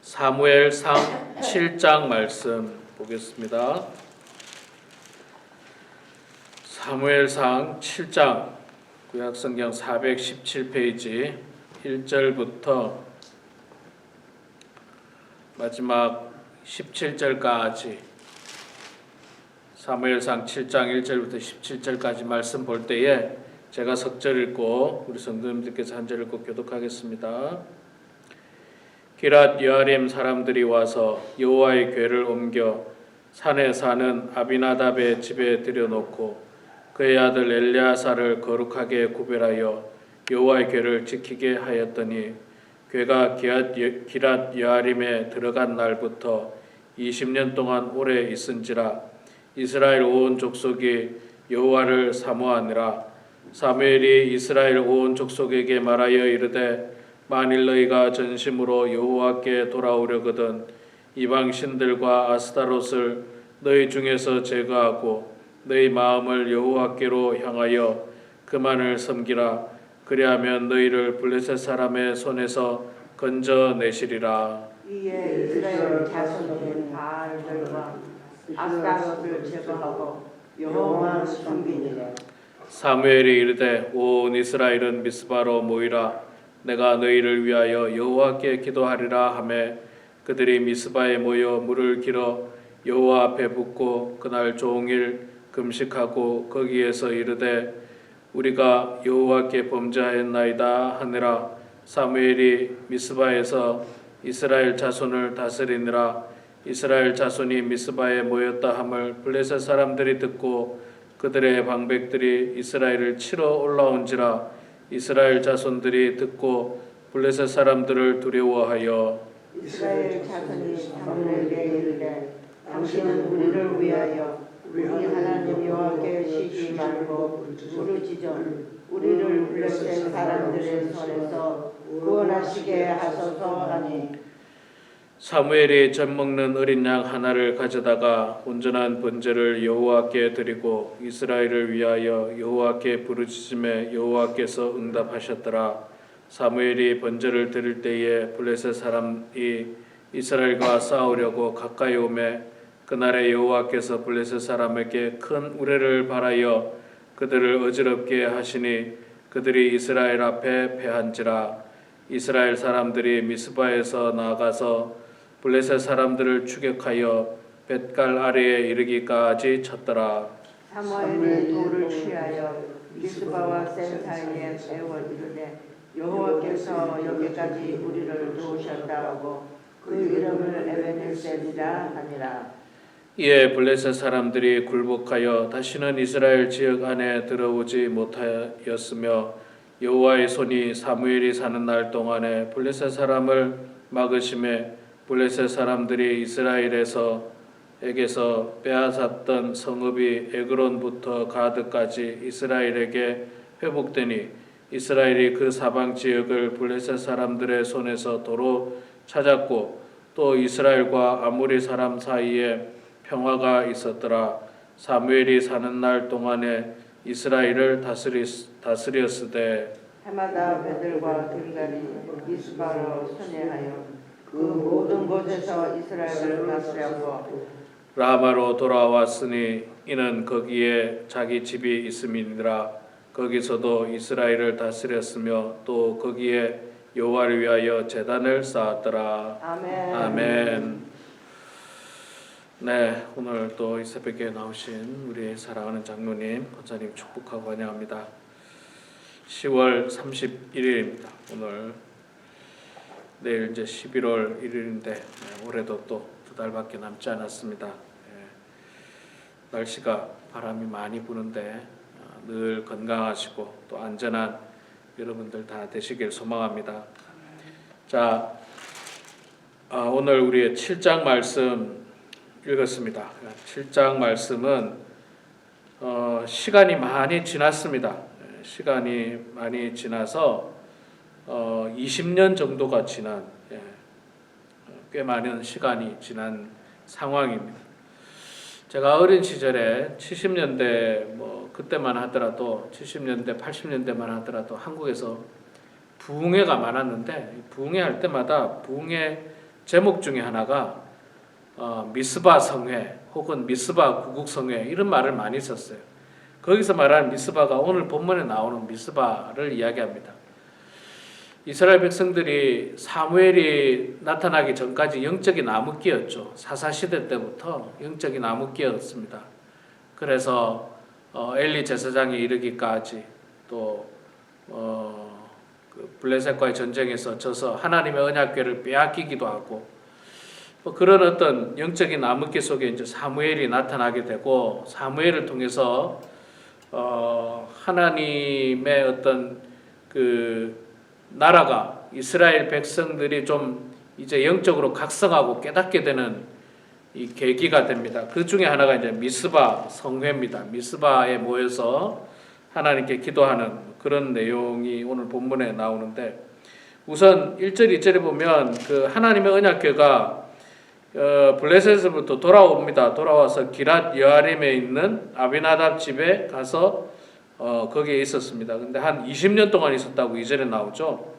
사무엘상 7장 말씀 보겠습니다. 사무엘상 7장 구약성경 417페이지 1절부터 마지막 17절까지 사무엘상 7장 1절부터 17절까지 말씀 볼 때에 제가 석절 읽고 우리 성도님들께서 한 절 읽고 교독하겠습니다. 기랏 여아림 사람들이 와서 여호와의 궤를 옮겨 산에 사는 아비나답의 집에 들여놓고 그의 아들 엘레아사를 거룩하게 구별하여 여호와의 궤를 지키게 하였더니 궤가 기랏 여아림에 들어간 날부터 20년 동안 오래 있은지라 이스라엘 온 족속이 여호와를 사모하니라. 사무엘이 이스라엘 온 족속에게 말하여 이르되 만일 너희가 전심으로 여호와께 돌아오려거든 이방 신들과 아스타롯을 너희 중에서 제거하고 너희 마음을 여호와께로 향하여 그만을 섬기라. 그리하면 너희를 블레셋 사람의 손에서 건져내시리라. 이에 이스라엘 자손이 바알들과 아스타롯을 제거하고 여호와를 섬기니라. 사무엘이 이르되 온 이스라엘은 미스바로 모이라. 내가 너희를 위하여 여호와께 기도하리라 하매 그들이 미스바에 모여 물을 길어 여호와 앞에 붓고 그날 종일 금식하고 거기에서 이르되 우리가 여호와께 범죄하였나이다 하니라. 사무엘이 미스바에서 이스라엘 자손을 다스리니라. 이스라엘 자손이 미스바에 모였다 함을 블레셋 사람들이 듣고 그들의 방백들이 이스라엘을 치러 올라온지라. 이스라엘 자손들이 듣고 블레셋 사람들을 두려워하여 이스라엘 자손이 사무엘에게 이르되 당신은 우리를 위하여 우리 하나님 여호와께 쉬지 말고 부르짖어 우리를 블레셋 사람들의 손에서 구원하시게 하소서 하니 사무엘이 젖 먹는 어린 양 하나를 가져다가 온전한 번제를 여호와께 드리고 이스라엘을 위하여 여호와께 부르짖음에 여호와께서 응답하셨더라. 사무엘이 번제를 드릴 때에 블레셋 사람이 이스라엘과 싸우려고 가까이 오매 그날에 여호와께서 블레셋 사람에게 큰 우레를 발하여 그들을 어지럽게 하시니 그들이 이스라엘 앞에 패한지라. 이스라엘 사람들이 미스바에서 나아가서 블레셋 사람들을 추격하여 벳갈 아래에 이르기까지 쳤더라. 사무엘이 돌을 취하여 미스바와 센 사이에 세워 이르되 여호와께서 여기까지 우리를 도우셨다고 그 이름을 에베네셀이라 하니라. 이에 블레셋 사람들이 굴복하여 다시는 이스라엘 지역 안에 들어오지 못하였으며 여호와의 손이 사무엘이 사는 날 동안에 블레셋 사람을 막으심에 블레셋 사람들이 이스라엘에게서 빼앗았던 성읍이 에그론부터 가드까지 이스라엘에게 회복되니 이스라엘이 그 사방 지역을 블레셋 사람들의 손에서 도로 찾았고 또 이스라엘과 아모리 사람 사이에 평화가 있었더라. 사무엘이 사는 날 동안에 이스라엘을 다스렸으되 해마다 베들과 길갈이 미스바로 선회하여 그 모든 곳에서 이스라엘을 다스렸고 라마로 돌아왔으니 이는 거기에 자기 집이 있음이니라. 거기서도 이스라엘을 다스렸으며 또 거기에 여호와를 위하여 제단을 쌓았더라. 아멘. 아멘. 네, 오늘 또 이 새벽에 나오신 우리 사랑하는 장로님, 권사님 축복하고 환영합니다. 10월 31일입니다. 오늘 내일 이제 11월 1일인데 올해도 또 2달밖에 남지 않았습니다. 날씨가 바람이 많이 부는데 늘 건강하시고 또 안전한 여러분들 다 되시길 소망합니다. 자, 오늘 우리의 7장 말씀 읽었습니다. 7장 말씀은 시간이 많이 지났습니다. 시간이 많이 지나서 20년 정도가 지난 꽤 많은 시간이 지난 상황입니다. 제가 어린 시절에 70년대 그때만 하더라도 70년대 80년대만 하더라도 한국에서 부흥회가 많았는데 부흥회 할 때마다 부흥회 제목 중에 하나가 미스바 성회 혹은 미스바 구국 성회 이런 말을 많이 썼어요. 거기서 말하는 미스바가 오늘 본문에 나오는 미스바를 이야기합니다. 이스라엘 백성들이 사무엘이 나타나기 전까지 영적인 암흑기였죠. 사사시대 때부터 영적인 암흑기였습니다. 그래서 엘리 제사장이 이르기까지 또 그 블레셋과의 전쟁에서 져서 하나님의 언약궤를 빼앗기기도 하고 그런 어떤 영적인 암흑기 속에 이제 사무엘이 나타나게 되고 사무엘을 통해서 하나님의 어떤 그 나라가 이스라엘 백성들이 좀 이제 영적으로 각성하고 깨닫게 되는 이 계기가 됩니다. 그 중에 하나가 이제 미스바 성회입니다. 미스바에 모여서 하나님께 기도하는 그런 내용이 오늘 본문에 나오는데 우선 1절, 2절에 보면 그 하나님의 언약궤가 블레셋에서부터 돌아옵니다. 돌아와서 기랏 여아림에 있는 아비나답 집에 가서 거기에 있었습니다. 근데 한 20년 동안 있었다고 2절에 나오죠.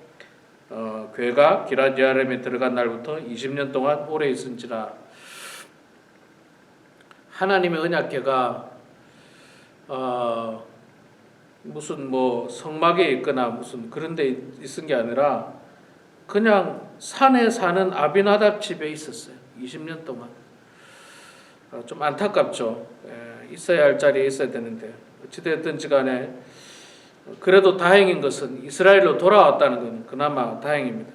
궤가 기랏 여아림에 들어간 날부터 20년 동안 오래 있은지라. 하나님의 언약궤가 무슨 뭐 성막에 있거나 무슨 그런 데 있은 게 아니라 그냥 산에 사는 아비나답 집에 있었어요. 20년 동안. 좀 안타깝죠. 있어야 할 자리에 있어야 되는데 어찌됐든지 간에 그래도 다행인 것은 이스라엘로 돌아왔다는 건 그나마 다행입니다.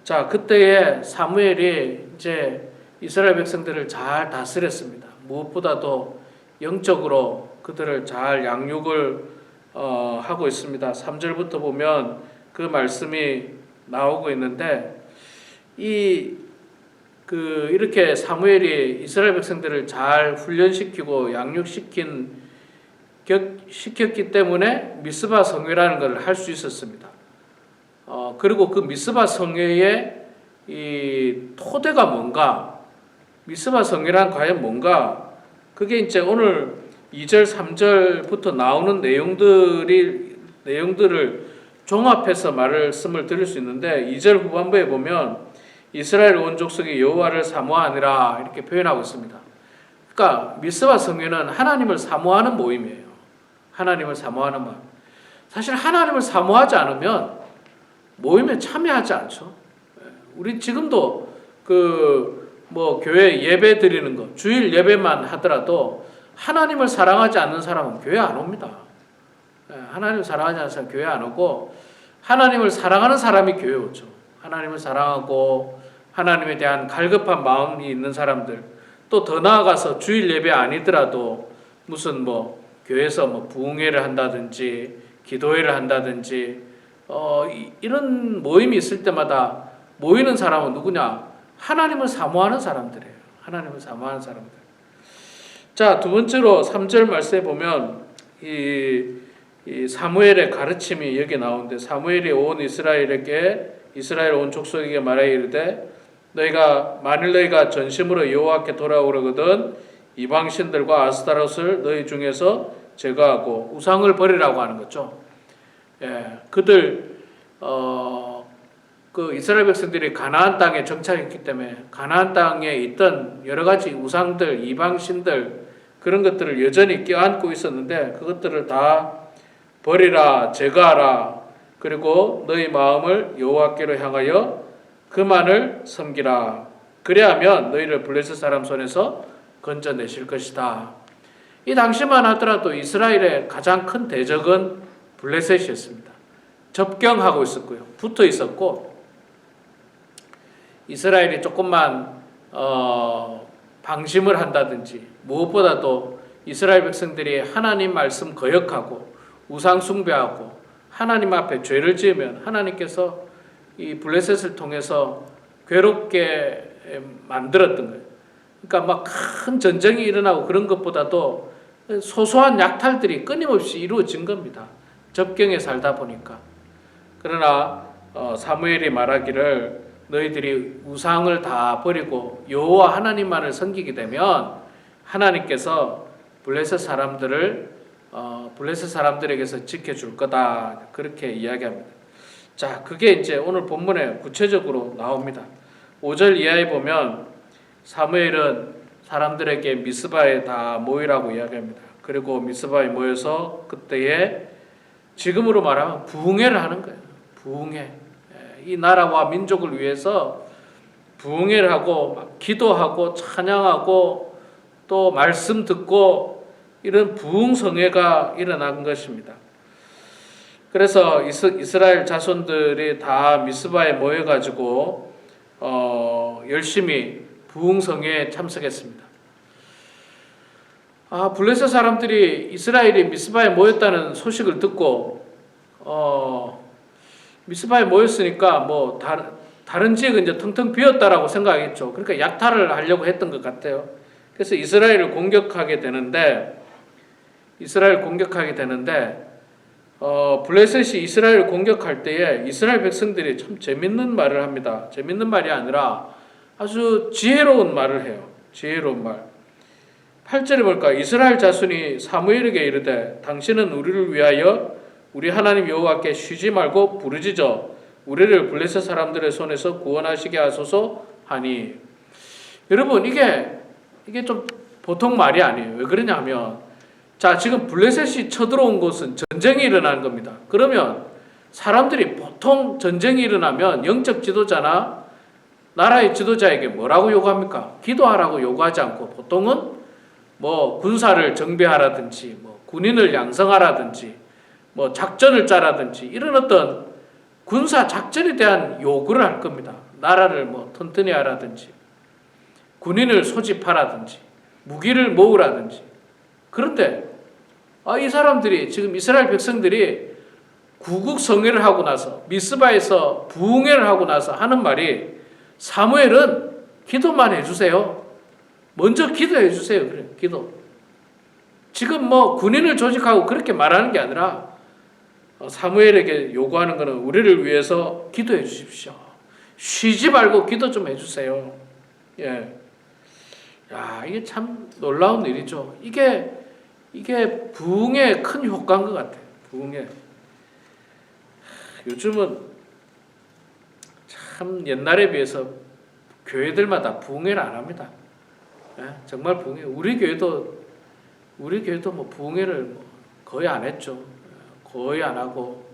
자, 그때에 사무엘이 이제 이스라엘 백성들을 잘 다스렸습니다. 무엇보다도 영적으로 그들을 잘 양육을 하고 있습니다. 3절부터 보면 그 말씀이 나오고 있는데 이렇게 사무엘이 이스라엘 백성들을 잘 훈련시키고 시켰기 때문에 미스바 성회라는 걸 할 수 있었습니다. 그리고 그 미스바 성회의 이 토대가 뭔가, 미스바 성회란 과연 뭔가, 그게 이제 오늘 2절, 3절부터 나오는 내용들을 종합해서 말씀을 드릴 수 있는데 2절 후반부에 보면 이스라엘 온 족속이 여호와를 사모하니라 이렇게 표현하고 있습니다. 그러니까 미스바 성회는 하나님을 사모하는 모임이에요. 하나님을 사모하는 모임. 사실 하나님을 사모하지 않으면 모임에 참여하지 않죠. 우리 지금도 교회 예배 드리는 거, 주일 예배만 하더라도 하나님을 사랑하지 않는 사람은 교회 안 옵니다. 하나님을 사랑하지 않는 사람은 교회 안 오고 하나님을 사랑하는 사람이 교회 오죠. 하나님을 사랑하고 하나님에 대한 갈급한 마음이 있는 사람들, 또 더 나아가서 주일 예배 아니더라도 무슨 교회에서 부흥회를 한다든지 기도회를 한다든지 이런 모임이 있을 때마다 모이는 사람은 누구냐? 하나님을 사모하는 사람들이에요. 하나님을 사모하는 사람들. 자, 두 번째로 3절 말씀에 보면 이 사무엘의 가르침이 여기 나오는데 사무엘이 온 이스라엘 온 족속에게 말하여 이르되 만일 너희가 전심으로 여호와께 돌아오려거든 이방 신들과 아스타롯을 너희 중에서 제거하고 우상을 버리라고 하는 거죠. 그들 이스라엘 백성들이 가나안 땅에 정착했기 때문에 가나안 땅에 있던 여러 가지 우상들, 이방 신들 그런 것들을 여전히 껴안고 있었는데 그것들을 다 버리라, 제거하라. 그리고 너희 마음을 여호와께로 향하여 그만을 섬기라. 그래야면 너희를 블레셋 사람 손에서 건져내실 것이다. 이 당시만 하더라도 이스라엘의 가장 큰 대적은 블레셋이었습니다. 접경하고 있었고요. 붙어 있었고 이스라엘이 조금만 방심을 한다든지 무엇보다도 이스라엘 백성들이 하나님 말씀 거역하고 우상 숭배하고 하나님 앞에 죄를 지으면 하나님께서 이 블레셋을 통해서 괴롭게 만들었던 거예요. 그러니까 큰 전쟁이 일어나고 그런 것보다도 소소한 약탈들이 끊임없이 이루어진 겁니다. 접경에 살다 보니까. 그러나 사무엘이 말하기를 너희들이 우상을 다 버리고 여호와 하나님만을 섬기게 되면 하나님께서 블레셋 사람들에게서 지켜줄 거다. 그렇게 이야기합니다. 자, 그게 이제 오늘 본문에 구체적으로 나옵니다. 5절 이하에 보면 사무엘은 사람들에게 미스바에 다 모이라고 이야기합니다. 그리고 미스바에 모여서 그때에 지금으로 말하면 부흥회를 하는 거예요. 부흥회. 이 나라와 민족을 위해서 부흥회를 하고 막 기도하고 찬양하고 또 말씀 듣고 이런 부흥성회가 일어난 것입니다. 그래서 이스라엘 자손들이 다 미스바에 모여가지고 열심히 부흥성회에 참석했습니다. 블레셋 사람들이 이스라엘이 미스바에 모였다는 소식을 듣고 미스바에 모였으니까 뭐 다른 지역은 이제 텅텅 비었다라고 생각했죠. 그러니까 약탈을 하려고 했던 것 같아요. 그래서 이스라엘을 공격하게 되는데 블레셋이 이스라엘을 공격할 때에 이스라엘 백성들이 참 재밌는 말을 합니다. 재밌는 말이 아니라 아주 지혜로운 말을 해요. 지혜로운 말. 8절에 볼까? 이스라엘 자손이 사무엘에게 이르되 당신은 우리를 위하여 우리 하나님 여호와께 쉬지 말고 부르짖어 우리를 블레셋 사람들의 손에서 구원하시게 하소서 하니. 여러분 이게 좀 보통 말이 아니에요. 왜 그러냐면 자, 지금 블레셋이 쳐들어온 곳은 전쟁이 일어나는 겁니다. 그러면 사람들이 보통 전쟁이 일어나면 영적 지도자나 나라의 지도자에게 뭐라고 요구합니까? 기도하라고 요구하지 않고 보통은 뭐 군사를 정비하라든지 뭐 군인을 양성하라든지 뭐 작전을 짜라든지 이런 어떤 군사 작전에 대한 요구를 할 겁니다. 나라를 뭐 튼튼히 하라든지 군인을 소집하라든지 무기를 모으라든지. 그런데 이 사람들이 지금 이스라엘 백성들이 구국성회를 하고 나서 미스바에서 부흥회를 하고 나서 하는 말이 사무엘은 기도만 해주세요. 먼저 기도해 주세요. 그래, 기도. 지금 뭐 군인을 조직하고 그렇게 말하는 게 아니라 사무엘에게 요구하는 것은 우리를 위해서 기도해 주십시오. 쉬지 말고 기도 좀 해주세요. 예. 야, 이게 참 놀라운 일이죠. 이게 부흥의 큰 효과인 것 같아요. 부흥의. 요즘은 참 옛날에 비해서 교회들마다 부흥회를 안 합니다. 예? 정말 부흥회. 우리 교회도 뭐 부흥회를 뭐 거의 안 했죠. 거의 안 하고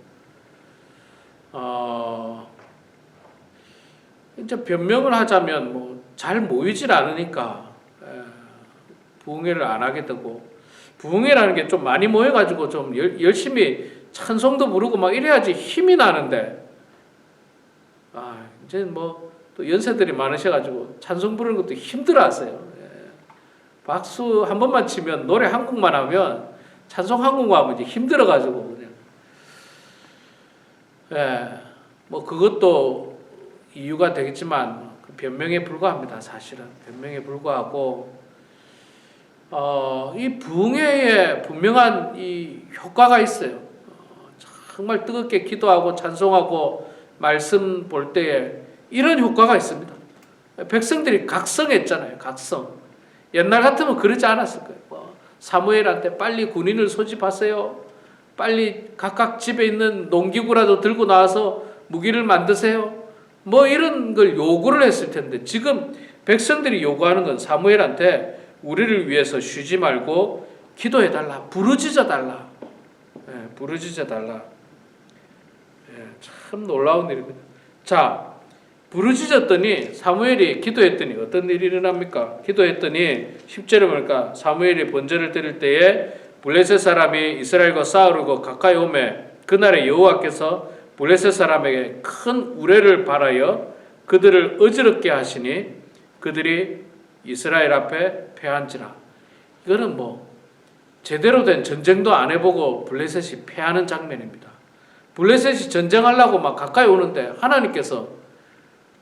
이제 변명을 하자면 뭐 잘 모이질 않으니까 부흥회를 안 하게 되고, 부흥회라는 게 좀 많이 모여가지고 좀 열심히 찬송도 부르고 막 이래야지 힘이 나는데 이제 뭐 또 연세들이 많으셔가지고 찬송 부르는 것도 힘들어하세요. 박수 한 번만 치면 노래 한 곡만 하면 찬송 한 곡만 하면 이제 힘들어가지고 그냥 뭐 그것도 이유가 되겠지만 그 변명에 불과합니다. 사실은 변명에 불과하고 이 부흥회에 분명한 이 효과가 있어요. 정말 뜨겁게 기도하고 찬송하고 말씀 볼 때에 이런 효과가 있습니다. 백성들이 각성했잖아요. 각성. 옛날 같으면 그러지 않았을 거예요. 사무엘한테 빨리 군인을 소집하세요. 빨리 각각 집에 있는 농기구라도 들고 나와서 무기를 만드세요. 뭐 이런 걸 요구를 했을 텐데 지금 백성들이 요구하는 건 사무엘한테 우리를 위해서 쉬지 말고 기도해달라. 부르짖어달라. 부르짖어달라. 참 놀라운 일입니다. 자, 부르짖었더니 사무엘이 기도했더니 어떤 일이 일어납니까? 기도했더니 10절에 보니까 사무엘이 번제를 드릴 때에 블레셋 사람이 이스라엘과 싸우려고 가까이 오매 그날에 여호와께서 블레셋 사람에게 큰 우레를 발하여 그들을 어지럽게 하시니 그들이 이스라엘 앞에 패한지라. 이거는 뭐 제대로 된 전쟁도 안 해보고 블레셋이 패하는 장면입니다. 블레셋이 전쟁하려고 막 가까이 오는데 하나님께서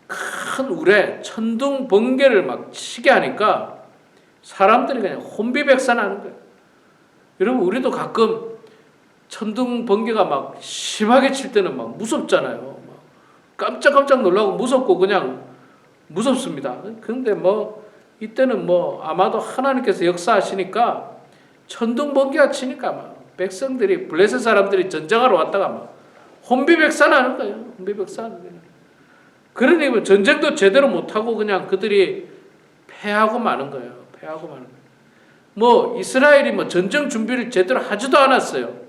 큰 우레, 천둥, 번개를 막 치게 하니까 사람들이 그냥 혼비백산하는 거예요. 여러분 우리도 가끔 천둥, 번개가 막 심하게 칠 때는 막 무섭잖아요. 막 깜짝깜짝 놀라고 무섭고 그냥 무섭습니다. 그런데 뭐 이때는 뭐 아마도 하나님께서 역사하시니까 천둥, 번개가 치니까 막 백성들이 블레셋 사람들이 전쟁하러 왔다가 막 혼비백산하는 거예요. 혼비백산. 그러니 전쟁도 제대로 못하고 그냥 그들이 패하고 마는 거예요. 패하고 마는 거예요. 뭐 이스라엘이 뭐 전쟁 준비를 제대로 하지도 않았어요.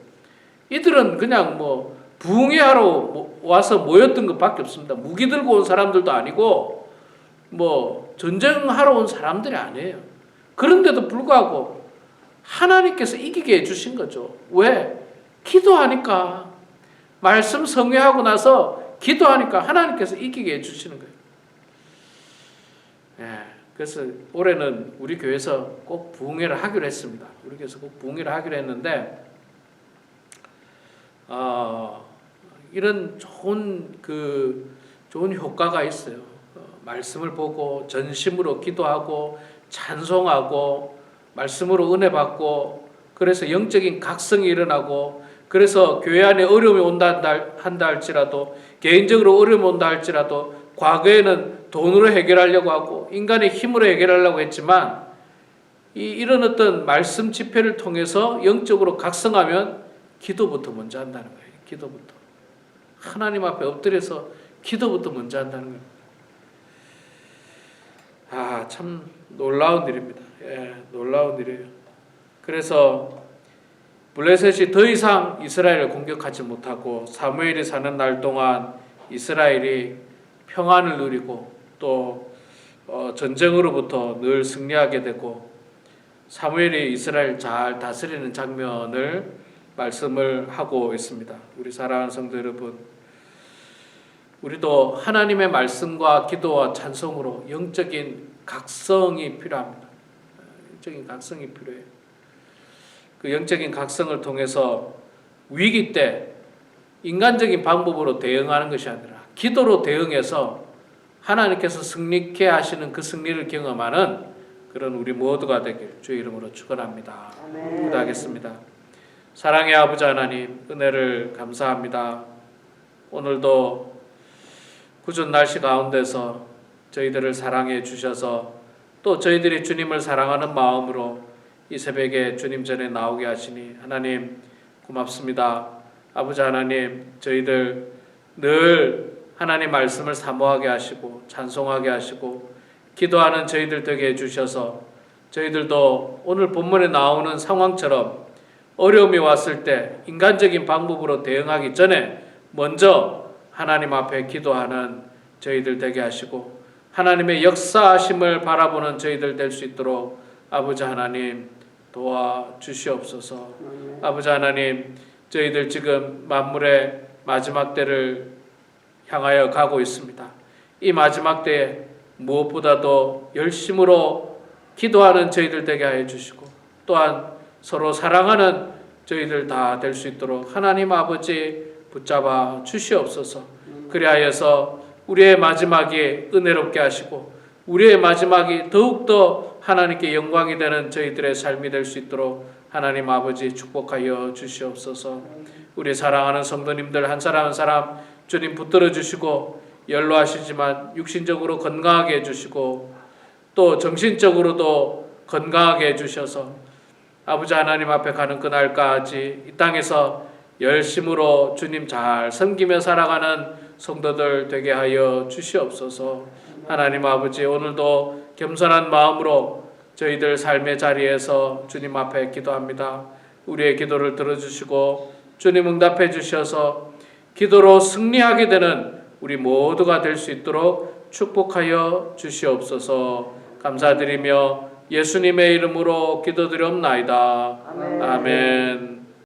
이들은 그냥 뭐 부흥회하러 와서 모였던 것밖에 없습니다. 무기 들고 온 사람들도 아니고 뭐 전쟁하러 온 사람들이 아니에요. 그런데도 불구하고 하나님께서 이기게 해주신 거죠. 왜? 기도하니까. 말씀 성회하고 나서 기도하니까 하나님께서 이기게 해주시는 거예요. 예, 그래서 올해는 우리 교회에서 꼭 부흥회를 하기로 했습니다. 우리 교회에서 꼭 부흥회를 하기로 했는데 이런 좋은 효과가 있어요. 말씀을 보고 전심으로 기도하고 찬송하고 말씀으로 은혜 받고 그래서 영적인 각성이 일어나고 그래서 교회 안에 어려움이 온다 한다 할지라도 개인적으로 어려움이 온다 할지라도 과거에는 돈으로 해결하려고 하고 인간의 힘으로 해결하려고 했지만 이런 어떤 말씀 집회를 통해서 영적으로 각성하면 기도부터 먼저 한다는 거예요. 기도부터. 하나님 앞에 엎드려서 기도부터 먼저 한다는 거예요. 참 놀라운 일입니다. 예, 놀라운 일이에요. 그래서 블레셋이 더 이상 이스라엘을 공격하지 못하고 사무엘이 사는 날 동안 이스라엘이 평안을 누리고 또 전쟁으로부터 늘 승리하게 되고 사무엘이 이스라엘 잘 다스리는 장면을 말씀을 하고 있습니다. 우리 사랑하는 성도 여러분, 우리도 하나님의 말씀과 기도와 찬송으로 영적인 각성이 필요합니다. 영적인 각성이 필요해요. 그 영적인 각성을 통해서 위기 때 인간적인 방법으로 대응하는 것이 아니라 기도로 대응해서 하나님께서 승리케 하시는 그 승리를 경험하는 그런 우리 모두가 되길 주의 이름으로 축원합니다. 기도하겠습니다. 사랑의 아버지 하나님, 은혜를 감사합니다. 오늘도 궂은 날씨 가운데서 저희들을 사랑해 주셔서 또 저희들이 주님을 사랑하는 마음으로 이 새벽에 주님 전에 나오게 하시니 하나님 고맙습니다. 아버지 하나님, 저희들 늘 하나님 말씀을 사모하게 하시고 찬송하게 하시고 기도하는 저희들 되게 해주셔서 저희들도 오늘 본문에 나오는 상황처럼 어려움이 왔을 때 인간적인 방법으로 대응하기 전에 먼저 하나님 앞에 기도하는 저희들 되게 하시고 하나님의 역사하심을 바라보는 저희들 될 수 있도록 아버지 하나님 도와주시옵소서. 아버지 하나님, 저희들 지금 만물의 마지막 때를 향하여 가고 있습니다. 이 마지막 때에 무엇보다도 열심으로 기도하는 저희들 되게 하여 주시고 또한 서로 사랑하는 저희들 다 될 수 있도록 하나님 아버지 붙잡아 주시옵소서. 그리하여서 우리의 마지막이 은혜롭게 하시고 우리의 마지막이 더욱더 하나님께 영광이 되는 저희들의 삶이 될 수 있도록 하나님 아버지 축복하여 주시옵소서. 우리 사랑하는 성도님들 한 사람 한 사람 주님 붙들어 주시고 연로하시지만 육신적으로 건강하게 해주시고 또 정신적으로도 건강하게 해주셔서 아버지 하나님 앞에 가는 그날까지 이 땅에서 열심으로 주님 잘 섬기며 살아가는 성도들 되게 하여 주시옵소서. 하나님 아버지, 오늘도 겸손한 마음으로 저희들 삶의 자리에서 주님 앞에 기도합니다. 우리의 기도를 들어주시고 주님 응답해 주셔서 기도로 승리하게 되는 우리 모두가 될 수 있도록 축복하여 주시옵소서. 감사드리며 예수님의 이름으로 기도드리옵나이다. 아멘.